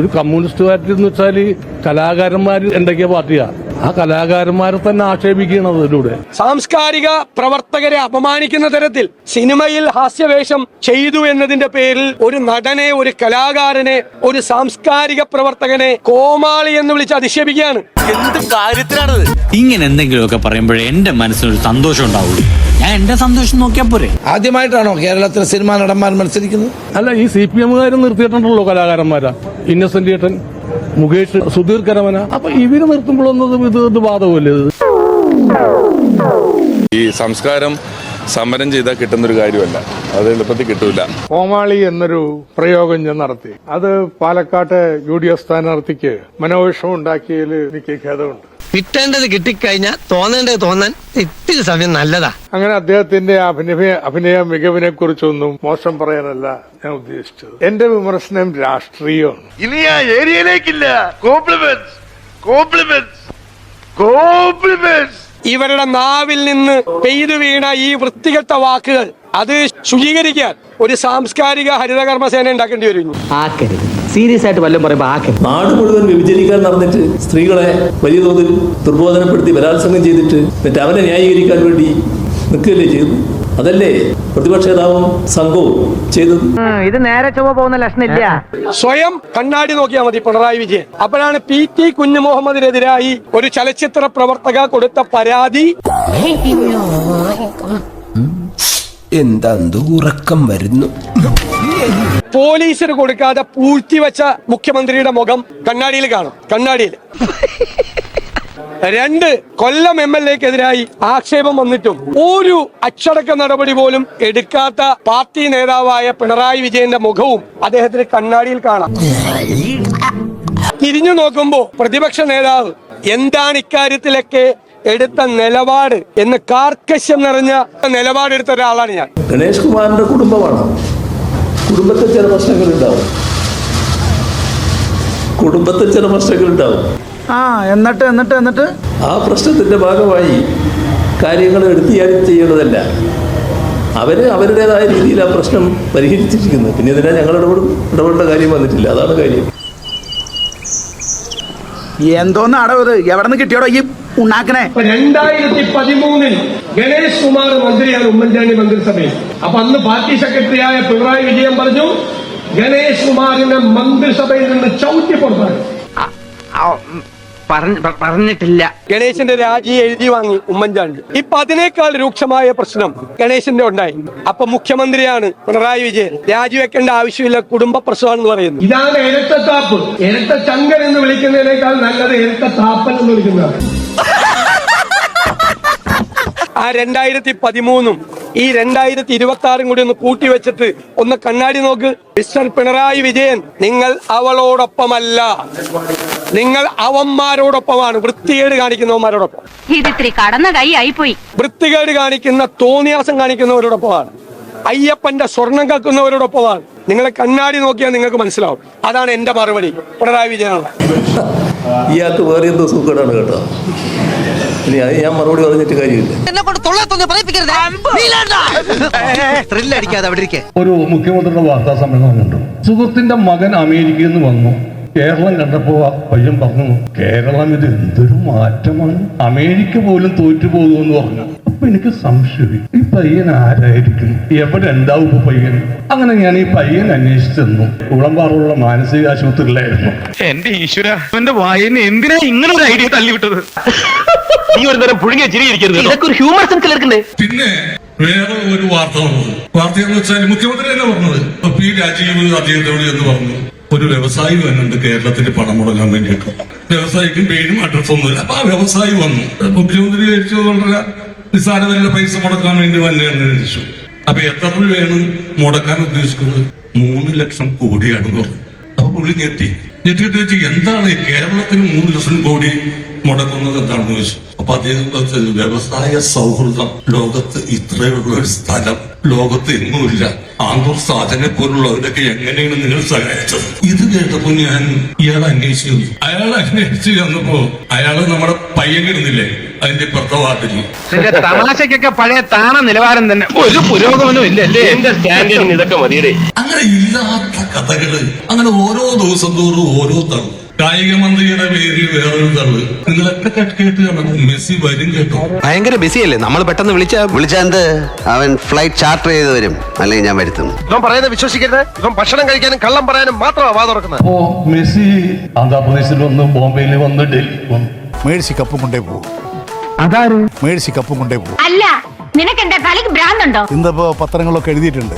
ഒരു കമ്മ്യൂണിസ്റ്റ് പാർട്ടി എന്ന് വെച്ചാൽ കലാകാരന്മാർ എന്തൊക്കെയാ പാർട്ടിയാ, ആ കലാകാരന്മാരെ തന്നെ ആക്ഷേപിക്കുന്നത് ഇതിലൂടെ. സാംസ്കാരിക പ്രവർത്തകരെ അപമാനിക്കുന്ന തരത്തിൽ സിനിമയിൽ ഹാസ്യവേഷം ചെയ്തു എന്നതിന്റെ പേരിൽ ഒരു നടനെ, ഒരു കലാകാരനെ, ഒരു സാംസ്കാരിക പ്രവർത്തകനെ കോമാളി എന്ന് വിളിച്ച് അധിക്ഷേപിക്കുകയാണ്. എന്ത് കാര്യത്തിലാണത്? ഇങ്ങനെ എന്തെങ്കിലുമൊക്കെ പറയുമ്പോഴേ എന്റെ മനസ്സിനൊരു സന്തോഷം ഉണ്ടാവുള്ളൂ. ഞാൻ എന്റെ സന്തോഷം നോക്കിയാ പോരെ. ആദ്യമായിട്ടാണോ കേരളത്തിലെ സിനിമാ നടന്മാർ മത്സരിക്കുന്നത്? അല്ല, ഈ CPM-കാരും നിർത്തിയിട്ടുണ്ടല്ലോ കലാകാരന്മാരാ. ഇന്നസെന്റ് ഏട്ടൻ, മുകേഷ്, സുധീർ കരമന. അപ്പൊ ഇവര് നിർത്തുമ്പോഴൊന്നും ഇത് ബാധകമല്ലേ? ഈ സംസ്കാരം സമരം ചെയ്താൽ കിട്ടുന്നൊരു കാര്യമല്ല, അത് എളുപ്പത്തിൽ കിട്ടൂല. കോമാളി എന്നൊരു പ്രയോഗം ഞാൻ നടത്തി. അത് പാലക്കാട്ടെ UDF സ്ഥാനാർത്ഥിക്ക് മനോവിഷമം ഉണ്ടാക്കിയതിൽ എനിക്ക് ഖേദമുണ്ട്. കിട്ടേണ്ടത് കിട്ടിക്കഴിഞ്ഞാൽ തോന്നേണ്ടത് തോന്നാൻ ഇത്തിരി സമയം നല്ലതാ. അങ്ങനെ അദ്ദേഹത്തിന്റെ അഭിനയ മികവിനെ കുറിച്ചൊന്നും മോശം പറയാനല്ല ഞാൻ ഉദ്ദേശിച്ചത്. എന്റെ വിമർശനം രാഷ്ട്രീയമാണ്. ഇനി ആ ഏരിയയിലേക്കില്ല. Compliments, compliments, compliments. ഇവരുടെ നാവിൽ നിന്ന് പെയ്തു വീണ ഈ വൃത്തികെട്ട വാക്കുകൾ അത് ശുചീകരിക്കാൻ ഒരു സാംസ്കാരിക ഹരിതകർമ്മസേന ഉണ്ടാക്കേണ്ടി വരും. സീരിയസ് ആയിട്ട് വല്ലതും പറയുമ്പോൾ നാട് മുഴുവൻ വ്യഭിചരിക്കാൻ നടന്നിട്ട് സ്ത്രീകളെ വലിയ തോതിൽ ദുർബോധനപ്പെടുത്തി ബലാത്സംഗം ചെയ്തിട്ട് എന്നിട്ട് അവനെ ന്യായീകരിക്കാൻ വേണ്ടി നിൽക്കുകയല്ലേ ചെയ്തു? അതല്ലേ പ്രതിപക്ഷ നേതാവും സംഘവും ചെയ്തത്? ഇത് നേരെ ചൊവ്വ പോകുന്ന ലക്ഷണില്ല. സ്വയം കണ്ണാടി നോക്കിയാൽ മതി പിണറായി വിജയൻ. അപ്പോഴാണ് PT കുഞ്ഞു മുഹമ്മദിനെതിരായി ഒരു ചലച്ചിത്ര പ്രവർത്തക കൊടുത്ത പരാതി. എന്താ ഉറക്കം വരുന്നു? പോലീസിന് കൊടുക്കാതെ പൂഴ്ത്തിവെച്ച മുഖ്യമന്ത്രിയുടെ മുഖം കണ്ണാടിയിൽ കാണും. കണ്ണാടിയിൽ 2 കൊല്ലം MLA-ക്കെതിരായി ആക്ഷേപം വന്നിട്ടും ഒരു അച്ചടക്ക നടപടി പോലും എടുക്കാത്ത പാർട്ടി നേതാവായ പിണറായി വിജയന്റെ മുഖവും അദ്ദേഹത്തിന് കണ്ണാടിയിൽ കാണാം. തിരിഞ്ഞു നോക്കുമ്പോ പ്രതിപക്ഷ നേതാവ് എന്താണ് ഇക്കാര്യത്തിലൊക്കെ എടുത്ത നിലപാട് എന്ന് കാർക്കശ്യം നിറഞ്ഞ നിലപാടെടുത്ത ഒരാളാണ് ഞാൻ. ഗണേഷ് കുമാറിന്റെ കുടുംബമാണ്. കുടുംബത്തിൽ ചില പ്രശ്നങ്ങളുണ്ടാവും. എന്നിട്ട് ആ പ്രശ്നത്തിന്റെ ഭാഗമായി കാര്യങ്ങൾ എടുത്തിയാലും ചെയ്യേണ്ടതല്ല. അവരുടേതായ രീതിയിൽ ആ പ്രശ്നം പരിഹരിച്ചിരിക്കുന്നു. പിന്നെ ഇതിനാ ഞങ്ങൾ ഇടപെടേണ്ട കാര്യം വന്നിട്ടില്ല. അതാണ് കാര്യം. എന്തോന്ന് അടവ് എവിടെ നിന്ന് കിട്ടിയോടോ ഈ ഉണ്ടാക്കണേ? 2013 ഗണേഷ് കുമാർ മന്ത്രിയാണ് ഉമ്മൻചാണ്ടി മന്ത്രിസഭയിൽ. അപ്പൊ അന്ന് പാർട്ടി സെക്രട്ടറിയായ പിണറായി വിജയൻ പറഞ്ഞു ഗണേഷ് കുമാറിനെ മന്ത്രിസഭയിൽ നിന്ന് ചവിട്ടി പുറത്താക്കി. പറഞ്ഞിട്ടില്ല. ഗണേശന്റെ രാജി എഴുതി വാങ്ങി ഉമ്മൻചാണ്ടി. ഇപ്പൊ അതിനേക്കാൾ രൂക്ഷമായ പ്രശ്നം ഗണേശന്റെ ഉണ്ടായി. അപ്പൊ മുഖ്യമന്ത്രിയാണ് പിണറായി വിജയൻ. രാജിവെക്കേണ്ട ആവശ്യമില്ല, കുടുംബ പ്രശ്നമാണെന്ന് പറയുന്നു. ഇതാണ് ഇരട്ടത്താപ്പ്. ഇരട്ട ചങ്കൻ എന്ന് വിളിക്കുന്നതിനേക്കാൾ നല്ലത് ഇരട്ട താപ്പൻ എന്ന് വിളിക്കുന്നതാണ്. ആ 2013 ഈ 2026 കൂടി ഒന്ന് കൂട്ടിവെച്ചിട്ട് ഒന്ന് കണ്ണാടി നോക്ക്. മിസ്റ്റർ പിണറായി വിജയൻ, നിങ്ങൾ അവളോടൊപ്പമല്ല, നിങ്ങൾ അവന്മാരോടൊപ്പമാണ്. വൃത്തികേട് കാണിക്കുന്നവന്മാരോടൊപ്പം. ഇതിത്തിരി കടന്ന കൈ ആയിപ്പോയി. വൃത്തികേട് കാണിക്കുന്ന തോന്നിയാസം കാണിക്കുന്നവരോടൊപ്പമാണ്. അയ്യപ്പന്റെ സ്വർണം കക്കുന്നവരോടൊപ്പമാണ്. നിങ്ങളെ കണ്ണാടി നോക്കിയാൽ നിങ്ങൾക്ക് മനസ്സിലാവും. അതാണ് എന്റെ മറുപടി പിണറായി വിജയനാണ്. ഇയാൾക്ക് വേറെ എന്തോ സൂക്കേടാണ് കേട്ടോ. ഇനി അത് ഞാൻ മറുപടി പറഞ്ഞിട്ട് കാര്യമില്ല. ഒരു മുഖ്യമന്ത്രിയുടെ വാർത്താ സമ്മേളനം കണ്ടു. സുഹൃത്തിന്റെ മകൻ അമേരിക്കയിൽ നിന്ന് വന്നു. കേരളം കണ്ടപ്പോ ആ പയ്യൻ പറഞ്ഞു, കേരളം ഇത് എന്തൊരു മാറ്റമാണ്, അമേരിക്ക പോലും തോറ്റുപോകുമെന്ന് പറഞ്ഞു. അപ്പൊ എനിക്ക് സംശയം, ഈ പയ്യൻ ആരായിരിക്കും, എവിടെ ഉണ്ടാവും ഇപ്പൊ പയ്യൻ? അങ്ങനെ ഞാൻ ഈ പയ്യൻ അന്വേഷിച്ചെന്നു. കുളമ്പാറുള്ള മാനസിക ആശുപത്രിയിലായിരുന്നു. എന്റെ ഈശ്വര, എന്റെ വായന എന്തിനാ ഇങ്ങനെ ഒരു ഐഡിയ തള്ളിവിട്ടത്? നീ ഒരു തരം പുഴുങ്ങിയ ചിരിയിരിക്കരുത്. ഇതൊക്കെ ഒരു ഹ്യൂമർ സെൻസിൽ എടുക്കണ്ടേ? പിന്നെ വേറെ ഒരു വാർത്ത വന്നത്. വാർത്ത എന്ന് വെച്ചാൽ മുഖ്യമന്ത്രി തന്നെ പറഞ്ഞത് P. രാജീവ് അദ്ദേഹത്തോട് എന്ന് പറഞ്ഞു ഒരു വ്യവസായി വന്നുണ്ട് കേരളത്തിൽ പണം മുടങ്ങാൻ വേണ്ടിയിട്ട്. വ്യവസായിക്കും പേരും അഡ്രസ്സും ഒന്നുമില്ല. അപ്പൊ ആ വ്യവസായി വന്നു. മുഖ്യമന്ത്രി വിചാരിച്ചു വളരെ നിസ്സാരതയുള്ള പൈസ മുടക്കാൻ വേണ്ടി വന്നതെന്ന് വിചാരിച്ചു. അപ്പൊ എത്ര രൂപയാണ് മുടക്കാൻ ഉദ്ദേശിക്കുന്നത്? 3 ലക്ഷം കോടിയാണെന്ന് പറഞ്ഞു. അപ്പൊ പുള്ളി ഞെട്ടിട്ട് വെച്ച് എന്താണ് കേരളത്തിന് 3 ലക്ഷം കോടി മുടക്കുന്നത് എന്താണെന്ന് ചോദിച്ചു. അപ്പൊ അദ്ദേഹം വ്യവസായ സൗഹൃദം ലോകത്ത് ഇത്രയുള്ള ഒരു സ്ഥലം ലോകത്ത് എങ്ങുമില്ല. ആന്തൂർ സാധനെ പോലുള്ളവരൊക്കെ എങ്ങനെയാണ് നിങ്ങൾ സഹായിച്ചത്? ഇത് കേട്ടപ്പോ ഞാൻ ഇയാളെ അന്വേഷിച്ചു ചെന്നപ്പോ അയാള് നമ്മുടെ പയ്യൻ കിടന്നില്ലേ അതിന്റെ പ്രത്തവാട്ടില്. തമാശക്കൊക്കെ പഴയ താണ നിലവാരം തന്നെ, ഒരു പുരോഗമനവും ഇല്ലല്ലേ? എന്റെ സ്റ്റാൻഡിന് ഇതൊക്കെ മതിയേ. അങ്ങനെ ഇല്ലാത്ത കഥകള്, അങ്ങനെ ഓരോ ദിവസം തോറും ഓരോ തള്ളു. കായിക മന്ത്രിയുടെ പേരിൽ വേറൊരു തള്ളു. നിങ്ങളൊക്കെ കേട്ട് കാണും. മെസ്സി വരും കേട്ടോ. ഭയങ്കര ബിസിയല്ലേ, നമ്മൾ പെട്ടെന്ന് വിളിച്ചാന്ത് അവൻ ഫ്ലൈറ്റ് ചാർട്ടർ ചെയ്ത് വരും, അല്ലെങ്കിൽ ഞാൻ വരുത്തുന്നു. ഇവൻ പറയുന്നത് വിശ്വസിക്കരുത്. ഇവൻ ഭക്ഷണം കഴിക്കാനും കള്ളം പറയാനും മാത്രമാണ് വാ തുറക്കുന്നത്. അപ്പോ മെസ്സി ആന്ധ്രാപ്രദേശിൽ വന്ന് ബോംബെയിൽ വന്ന് ഡൽഹി വന്നു. മേഴ്സി കപ്പും കൊണ്ടേ പോകും. അതാര്? മേഴ്സി കപ്പും കൊണ്ടേ പോകും. അല്ല, നിനക്കെന്താ തലയ്ക്ക് ഭ്രാന്തുണ്ടോ? ഇന്നിപ്പോ പത്രങ്ങളൊക്കെ എഴുതിയിട്ടുണ്ട്,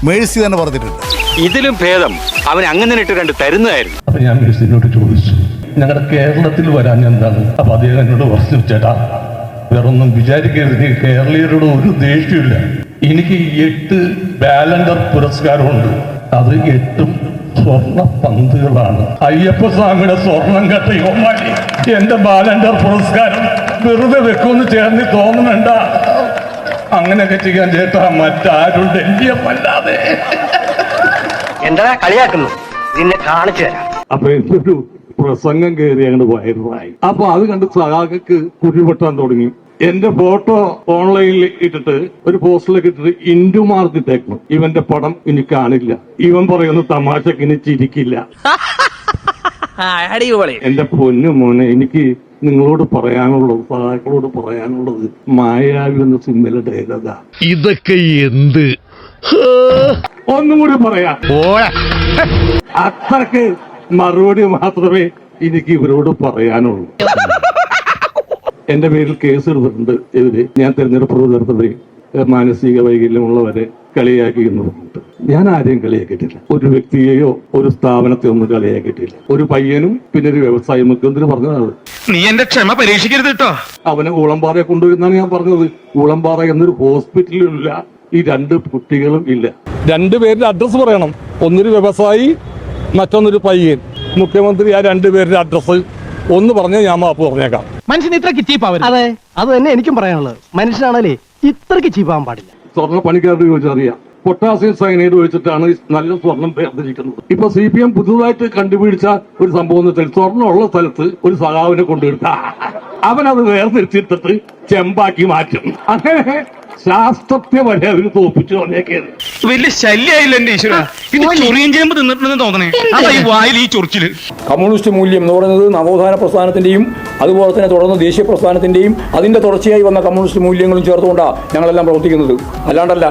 മേഴ്സി തന്നെ പറഞ്ഞിട്ടുണ്ട്. ഇതിലും ഭേദം അവൻ അങ്ങനെ ഇട്ട് കണ്ട് തരുന്നതായിരുന്നു. അപ്പൊ ഞാൻ മെസ്സിനോട് ചോദിച്ചു, ഞങ്ങളുടെ കേരളത്തിൽ വരാൻ എന്താണ്? അപ്പൊ അദ്ദേഹം എന്നോട് പറഞ്ഞു, ചേട്ടാ വേറൊന്നും വിചാരിക്കരുത്, കേരളീയരോട് ഒരു ദേഷ്യമില്ല. എനിക്ക് 8 ബാലൻഡർ പുരസ്കാരമുണ്ട്. അത് 8ഉം സ്വർണ്ണ പന്തുകളാണ്. അയ്യപ്പസ്വാമിയുടെ സ്വർണം കെട്ട യോമാരി എന്റെ ബാലൻഡർ പുരസ്കാരം വെറുതെ വെക്കുമെന്ന് ചേർന്ന് തോന്നുന്നുണ്ട. അങ്ങനെയൊക്കെ ചെയ്യാൻ ചേട്ടാ മറ്റാരും ഡൽഹിയല്ലാതെ. എന്താ കളിയാക്കുന്നു? നിന്നെ കാണിച്ചു തരാം. അപ്പൊ എന്തൊരു പ്രസംഗം കയറി അങ്ങോട്ട് വൈറലായി. അപ്പൊ അത് കണ്ട് സഹാക്കക്ക് കുരുപെട്ടാൻ തുടങ്ങി. എന്റെ ഫോട്ടോ ഓൺലൈനിൽ ഇട്ടിട്ട് ഒരു പോസ്റ്ററിലേക്ക് ഇട്ടിട്ട് ഇന്റു മാർക്ക് ഇട്ടേക്കണം. ഇവന്റെ പടം ഇനി കാണില്ല, ഇവൻ പറയുന്ന തമാശക്ക് ഇനി ചിരിക്കില്ല. എന്റെ പൊന്നു മോനെ, എനിക്ക് നിങ്ങളോട് പറയാനുള്ളത്, സഹാക്കളോട് പറയാനുള്ളത്, മായാവി എന്ന സിനിമയിലെ ഡയലോഗാ. ഇതൊക്കെ എന്ത്? ഒന്നും കൂടി പറയാം. അത്രക്ക് മറുപടി മാത്രമേ എനിക്ക് ഇവരോട് പറയാനുള്ളൂ. എന്റെ പേരിൽ കേസ് എടുത്തിട്ടുണ്ട് ഇവര്. ഞാൻ തെരഞ്ഞെടുപ്പ് പ്രവർത്തകരെ മാനസിക വൈകല്യമുള്ളവരെ കളിയാക്കി എന്ന് പറഞ്ഞിട്ട് ഞാൻ ആരെയും കളിയാക്കിയിട്ടില്ല. ഒരു വ്യക്തിയെയോ ഒരു സ്ഥാപനത്തെ ഒന്നും കളിയാക്കിയിട്ടില്ല. ഒരു പയ്യനും പിന്നെ ഒരു വ്യവസായി മുഖ്യമന്ത്രി പറഞ്ഞതാണ്. നീ എന്റെ ക്ഷമ പരീക്ഷിക്കരുത് കേട്ടോ. അവനെ ഊളംപാറയെ കൊണ്ടുവരുന്നാണ് ഞാൻ പറഞ്ഞത്. ഊളംപാറ എന്നൊരു ഹോസ്പിറ്റലും ഇല്ല, ഈ 2 കുട്ടികളും ഇല്ല. 2 പേരുടെ അഡ്രസ് പറയണം. ഒന്നൊരു വ്യവസായി, മറ്റൊന്നൊരു പയ്യൻ. മുഖ്യമന്ത്രി ആ 2 പേരുടെ അഡ്രസ് ഒന്ന് പറഞ്ഞാൽ ഞാൻ മാപ്പ് പറഞ്ഞേക്കാം. മനുഷ്യൻ ഇത്രക്ക് ചീപ്പാവരുത്. അതെ, അത് തന്നെ എനിക്കും പറയാനുള്ളത്. മനുഷ്യനാണല്ലേ ഇത്രക്ക് ചീപ്പാവാൻ പാടില്ല. സ്വർണ്ണ പണിക്കാരുടെ ചോദിച്ചറിയാം. പൊട്ടാസ്യം സയനൈഡ് വെച്ചിട്ടാണ് നല്ല സ്വർണം വേർതിരിക്കുന്നത്. ഇപ്പൊ CPM പുതുതായിട്ട് കണ്ടുപിടിച്ച ഒരു സംഭവം എന്ന് വെച്ചാൽ സ്വർണ്ണം ഉള്ള സ്ഥലത്ത് ഒരു സഖാവിനെ കൊണ്ടുവരുത്ത അവനത് വേർതിരിച്ചിട്ടിട്ട് ചെമ്പാക്കി മാറ്റും. അങ്ങനെ ശാസ്ത്രത്തെ വരെ അവര് തോപ്പിച്ചു പറഞ്ഞേക്കത്. വലിയ ശല്യായില്ല എന്റെ ഈശ്വര. ഇത് ചൊറിയൻ ചേമ്പ് തിന്നിട്ടുണ്ടെന്ന് തോന്നണേ. അതാ ഈ വായിൽ ഈ ചൊറിച്ചില്. കമ്മ്യൂണിസ്റ്റ് മൂല്യം എന്ന് പറയുന്നത് നവോത്ഥാന പ്രസ്ഥാനത്തിന്റെയും അതുപോലെ തന്നെ തുടർന്ന് ദേശീയ പ്രസ്ഥാനത്തിന്റെയും അതിന്റെ തുടർച്ചയായി വന്ന കമ്മ്യൂണിസ്റ്റ് മൂല്യങ്ങളും ചേർത്തുകൊണ്ടാണ് ഞങ്ങളെല്ലാം പ്രവർത്തിക്കുന്നത്. അല്ലാണ്ടല്ല,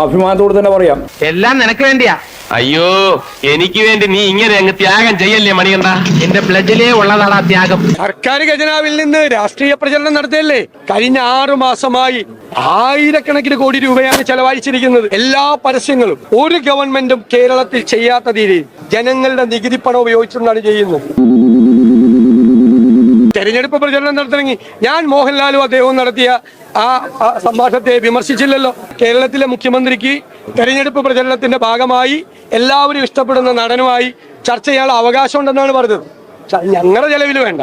അഭിമാനത്തോട് തന്നെ പറയാം. എല്ലാം നിനക്ക് വേണ്ടിയാ. അയ്യോ, എനിക്ക് വേണ്ടി നീ ഇങ്ങനെ അങ്ങ് ത്യാഗം ചെയ്യല്ലേ മണികണ്ട. എന്റെ ബ്ലഡിലേ ഉള്ളതാണ് ആ ത്യാഗം. സർക്കാർ ഖജനാവിൽ നിന്ന് രാഷ്ട്രീയ പ്രചരണം നടത്തിയല്ലേ. കഴിഞ്ഞ 6 മാസമായി ആയിരക്കണക്കിന് കോടി രൂപയാണ് ചെലവഴിച്ചിരിക്കുന്നത്. എല്ലാ പരസ്യങ്ങളും ഒരു ഗവൺമെന്റും കേരളത്തിൽ ചെയ്യാത്ത രീതിയിൽ ജനങ്ങളുടെ നികുതി പണം ഉപയോഗിച്ചുകൊണ്ടാണ് ചെയ്യുന്നത്. തെരഞ്ഞെടുപ്പ് പ്രചരണം നടത്തണമെങ്കിൽ ഞാൻ മോഹൻലാലും അദ്ദേഹവും നടത്തിയ ആ സംഭാഷണത്തെ വിമർശിച്ചില്ലല്ലോ. കേരളത്തിലെ മുഖ്യമന്ത്രിക്ക് തെരഞ്ഞെടുപ്പ് പ്രചരണത്തിന്റെ ഭാഗമായി എല്ലാവരും ഇഷ്ടപ്പെടുന്ന നടനുമായി ചർച്ച ചെയ്യാനുള്ള അവകാശം ഉണ്ടെന്നാണ് പറഞ്ഞത്. ഞങ്ങളുടെ ചെലവിൽ വേണ്ട,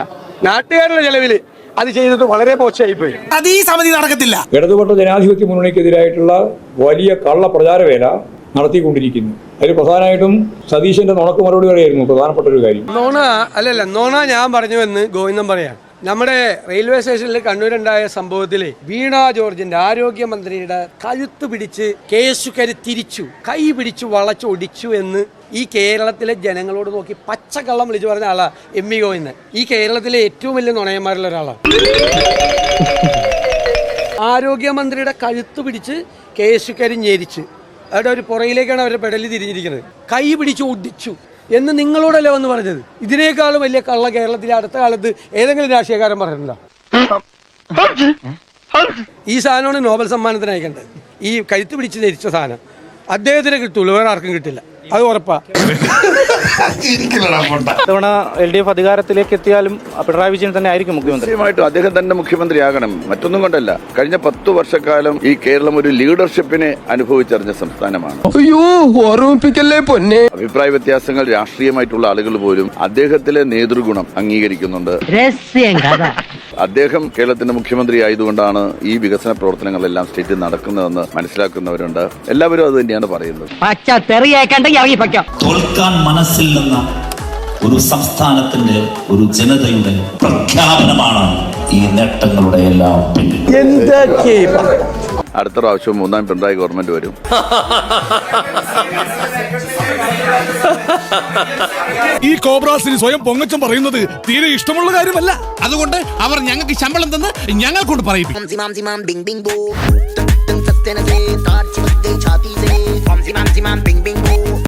നാട്ടുകാരുടെ ചെലവില് അത് ചെയ്തിട്ട് വളരെ മോശമായിപ്പോയി. അത് ഈ സമിതി നടക്കത്തില്ല. ഇടതുപക്ഷ ജനാധിപത്യ മുന്നണിക്കെതിരായിട്ടുള്ള വലിയ കള്ള പ്രചാരവേല നടത്തിക്കൊണ്ടിരിക്കുന്നു. അതിൽ പ്രധാനമായിട്ടും സതീശന്റെ നുണക്ക് മറുപടി പറയായിരുന്നു പ്രധാനപ്പെട്ട ഒരു കാര്യം. നോണ ഞാൻ പറഞ്ഞു എന്ന് ഗോവിന്ദൻ പറയാം. നമ്മുടെ റെയിൽവേ സ്റ്റേഷനിൽ കണ്ണൂരുണ്ടായ സംഭവത്തില് വീണ ജോർജിന്റെ ആരോഗ്യമന്ത്രിയുടെ കഴുത്ത് പിടിച്ച് കേസുകാരി തിരിച്ചു, കൈ പിടിച്ചു വളച്ചൊടിച്ചു എന്ന് ഈ കേരളത്തിലെ ജനങ്ങളോട് നോക്കി പച്ചക്കള്ളം വിളിച്ചു പറഞ്ഞ ആളാ എം വി ഗോവിന്ദൻ. ഈ കേരളത്തിലെ ഏറ്റവും വലിയ നുണയന്മാരിൽ ഒരാളാണ്. ആരോഗ്യമന്ത്രിയുടെ കഴുത്ത് പിടിച്ച് കേസുകാരി ഞെരിച്ച് അവിടെ ഒരു പുറയിലേക്കാണ് അവരുടെ പെടലി തിരിഞ്ഞിരിക്കുന്നത്. കൈ പിടിച്ച് ഒടിച്ചു എന്ന് നിങ്ങളോടല്ലേ വന്ന് പറഞ്ഞത്. ഇതിനേക്കാളും വലിയ കള്ള കേരളത്തിലെ അടുത്ത കാലത്ത് ഏതെങ്കിലും രാഷ്ട്രീയക്കാരൻ പറഞ്ഞിട്ടുണ്ടോ? ഈ സാധനമാണ് നോബൽ സമ്മാനത്തിന് അയക്കേണ്ടത്. ഈ കഴുത്ത് പിടിച്ച് ധരിച്ച സാധനം അദ്ദേഹത്തിന് കിട്ടൂല, വേറെ ആർക്കും കിട്ടില്ല, അത് ഉറപ്പാ. ഇത്തവണ LDF അധികാരത്തിലേക്ക് എത്തിയാലും പിണറായി വിജയൻ തന്നെ ആയിരിക്കും മുഖ്യമന്ത്രി. തീർച്ചയായിട്ടും അദ്ദേഹം തന്നെ മുഖ്യമന്ത്രിയാകണം. മറ്റൊന്നും കൊണ്ടല്ല, കഴിഞ്ഞ 10 വർഷക്കാലം ഈ കേരളം ഒരു ലീഡർഷിപ്പിനെ അനുഭവിച്ചറിഞ്ഞ സംസ്ഥാനമാണ്. ഓർമ്മിപ്പിക്കല്ലേ പൊന്നെ. അഭിപ്രായ വ്യത്യാസങ്ങൾ രാഷ്ട്രീയമായിട്ടുള്ള ആളുകൾ പോലും അദ്ദേഹത്തിലെ നേതൃഗുണം അംഗീകരിക്കുന്നുണ്ട്. അദ്ദേഹം കേരളത്തിന്റെ മുഖ്യമന്ത്രി ആയതുകൊണ്ടാണ് ഈ വികസന പ്രവർത്തനങ്ങളെല്ലാം സ്റ്റേറ്റിൽ നടക്കുന്നതെന്ന് മനസ്സിലാക്കുന്നവരുണ്ട്. എല്ലാവരും അത് തന്നെയാണ് പറയുന്നത്. തോൽക്കാൻ മനസ്സില്ലെന്ന ഒരു സംസ്ഥാനത്തിന്റെ, ഒരു ജനതയുടെ പ്രഖ്യാപനമാണ് ഈ നേട്ടങ്ങളുടെ എല്ലാം പിന്നിൽ. അടുത്ത പ്രാവശ്യം 3ാം പിണറായി ഗവൺമെന്റ് വരും. ഈ കോബ്രാസിന് സ്വയം പൊങ്ങച്ചം പറയുന്നത് തീരെ ഇഷ്ടമുള്ള കാര്യമല്ല. അതുകൊണ്ട് അവർ ഞങ്ങൾക്ക് ശമ്പളം തന്ന് ഞങ്ങൾ കൊണ്ട് പറയിപ്പിക്കും.